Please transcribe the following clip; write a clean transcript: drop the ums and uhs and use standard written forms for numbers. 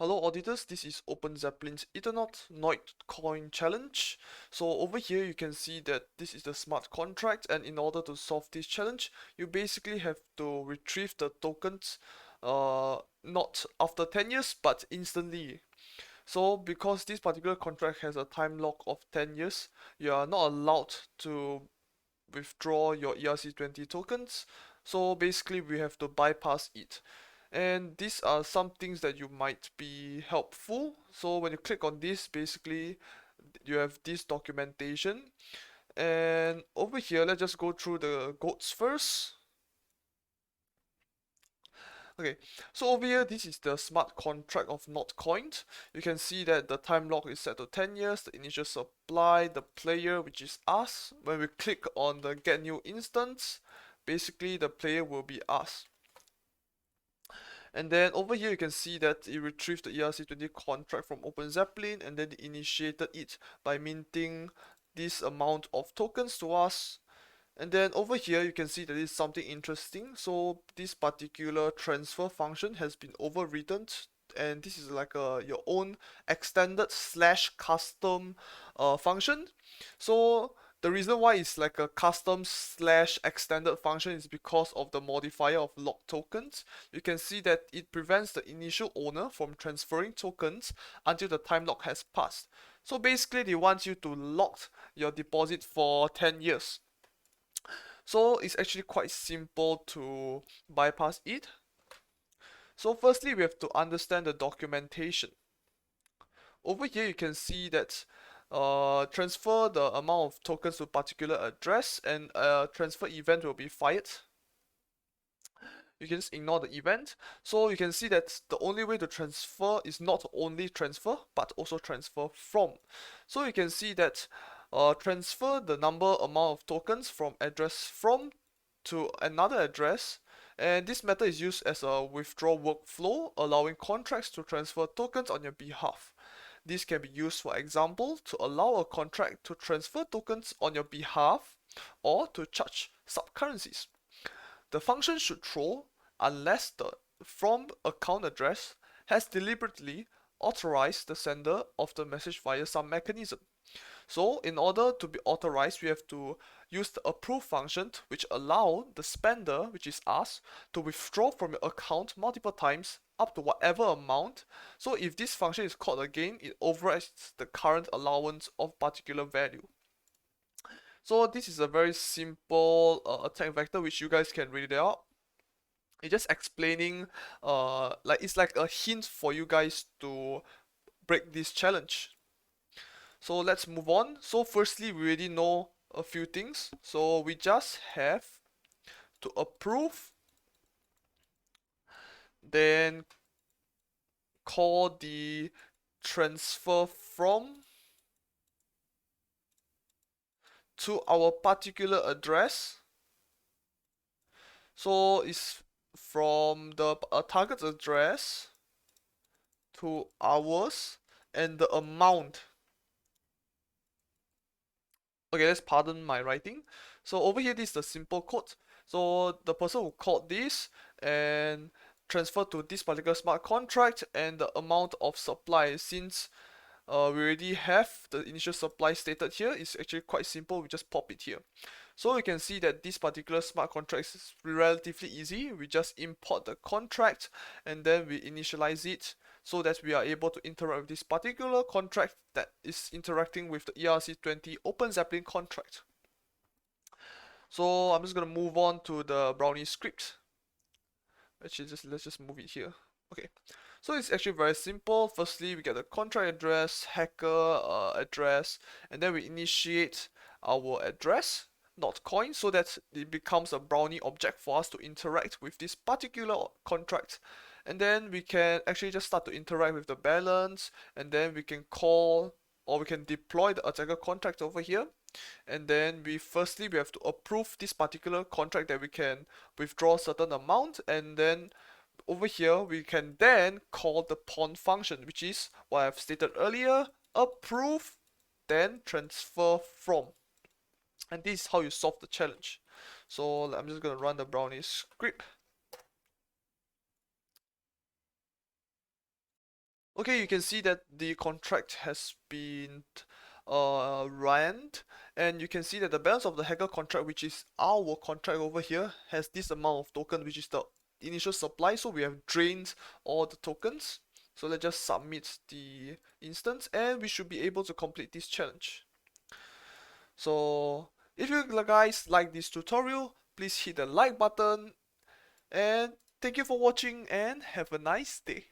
Hello auditors, this is Open Zeppelin's Ethernaut Coin Challenge. So over here you can see that this is the smart contract, and in order to solve this challenge, you basically have to retrieve the tokens not after 10 years but instantly. So because this particular contract has a time lock of 10 years, you are not allowed to withdraw your ERC20 tokens. So basically we have to bypass it. And these are some things that you might be helpful. So when you click on this, basically you have this documentation. And over here, let's just go through the goats first. Okay, so over here, this is the smart contract of Naught coined. You can see that the time lock is set to 10 years, the initial supply, the player, which is us. When we click on the get new instance, basically the player will be us. And then over here you can see that it retrieved the ERC20 contract from OpenZeppelin, and then it initiated it by minting this amount of tokens to us. And then over here you can see that it's something interesting. So this particular transfer function has been overwritten, and this is like your own extended slash custom function. So the reason why it's like a custom slash extended function is because of the modifier of lock tokens. You can see that it prevents the initial owner from transferring tokens until the time lock has passed. So basically they want you to lock your deposit for 10 years. So it's actually quite simple to bypass it. So firstly we have to understand the documentation. Over here you can see that transfer the amount of tokens to a particular address, and a transfer event will be fired. You can just ignore the event. So you can see that the only way to transfer is not only transfer but also transfer from. So you can see that transfer the amount of tokens from address from to another address, and this method is used as a withdrawal workflow, allowing contracts to transfer tokens on your behalf. This can be used, for example, to allow a contract to transfer tokens on your behalf or to charge subcurrencies. The function should throw unless the from account address has deliberately authorized the sender of the message via some mechanism. So in order to be authorized, we have to use the approve function, which allow the spender, which is us, to withdraw from your account multiple times up to whatever amount. So if this function is called again, it overrides the current allowance of particular value. So this is a very simple attack vector which you guys can read it out. It's just explaining like it's like a hint for you guys to break this challenge. So let's move on. So firstly, we already know a few things. So we just have to approve, then call the transfer from to our particular address. So it's from the target address to ours, and the amount. Okay, let's pardon my writing. So over here, this is the simple code. So the person who called this and transfer to this particular smart contract, and the amount of supply, since we already have the initial supply stated here, is actually quite simple. We just pop it here. So you can see that this particular smart contract is relatively easy. We just import the contract and then we initialize it so that we are able to interact with this particular contract that is interacting with the ERC20 OpenZeppelin contract. So I'm just gonna move on to the Brownie script. Actually, let's just move it here. Okay, so it's actually very simple. Firstly, we get the contract address, hacker address, and then we initiate our address, not coin, so that it becomes a Brownie object for us to interact with this particular contract. And then we can actually just start to interact with the balance, and then we can call or we can deploy the attacker contract over here. And then we have to approve this particular contract that we can withdraw a certain amount, and then over here we can then call the pawn function, which is what I've stated earlier: approve, then transfer from. And this is how you solve the challenge. So I'm just gonna run the Brownie script. Okay, you can see that the contract has been ran, and you can see that the balance of the hacker contract, which is our contract over here, has this amount of token, which is the initial supply. So we have drained all the tokens. So let's just submit the instance, and we should be able to complete this challenge. So if you guys like this tutorial, please hit the like button, and thank you for watching and have a nice day.